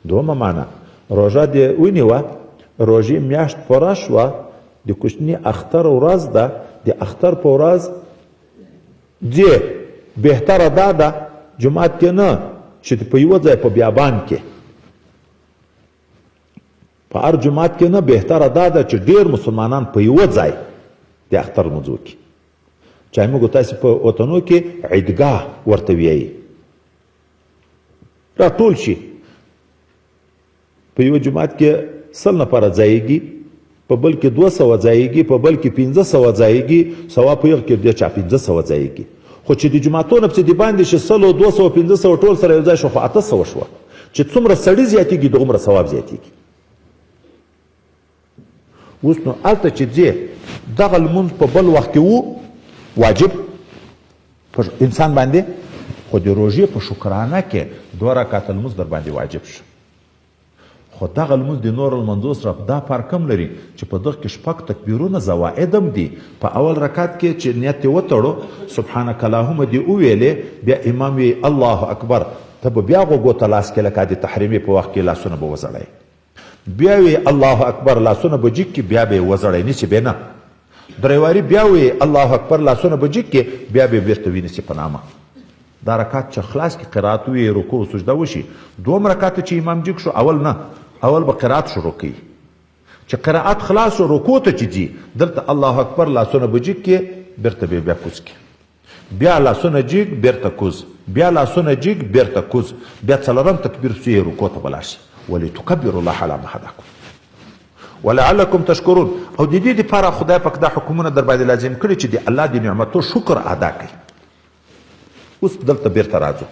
دومه معنا روژه دې ونیوه، روژې میاشت پوره شوه، د کوچني اختر ورځ ده، د اختر په ورځ ځې، بهتره دا ده جومات کې نه چې په یوه ځای په بیابان کې، په هر جومات کې نه، بهتره دا ده چې ډېر مسلمانان په یوه ځای د اختر لمونځ وکړي. چای موږ تاسې په وطنو کې عیدګاه ورته ویایي، راټول شي په یوه جومات کې 100 نفره ځایږي، په بل کې 200 ځایږي، په بل کې 1500 ځایږي، سوا په یو کې بیا چا 1500 ځایږي. خو چې د جوماتونو پسې د باندې شي 100 200 1500 ټول سره یو ځای شو، خو 800 شوه. چې څومره سړي زیاتېږي دومره ثواب زیاتېږي. اوس نو هلته چې ځې دغه لمونځ په بل وخت کې و واجب پر انسان باندې، خو د روژې په شکرانه کې 2 رکعته لمونځ در باندې واجب شو. خو دغه لمونځ د نور لمونځو سره دا فرق هم لري چې په دغه کې 6 تکبیرونه زواید هم دي. په اول رکعت کې چې نیت یې وتړو سبحانک اللهم دې وویلې، بیا امام وی الله اکبر، ته به بیا غوږو ته لاس کې لکه د تحریمې په وخت کې لاسونه به وځړئ، بیا وی الله اکبر لاسونه به جګ کې، بیا به یې وځړئ، نیسې به نه. درېواري بیا وی الله اکبر لاسونه به جګ کې، بیا به یې بېرته وینیسې په نامه. دا رکعت چې خلاص کې قرات وي، رکوع سجده وشي، 2 رکعت چې امام جګ شو، اول نه، اول به قرات شروع کوي. چې قرات خلاص شو رکوع ته چې ځي، دلته الله اکبر لاسونه به جګ کې، بیرته به بیا کوز کې، بیا لاسونه جګ بیرته کوز، بیا لاسونه جګ بیرته کوز، بیا 4م تکبیر چې رکوع ته ولاړ شي. ولتکبروا الله علی ما هداکم ولعلکم تشکرون. او د دې دپاره خدای پاک دا حکمونه در باندې لازم کړي چې د الله د نعمتو شکر ادا کړي. اوس دلته بیرته راځو.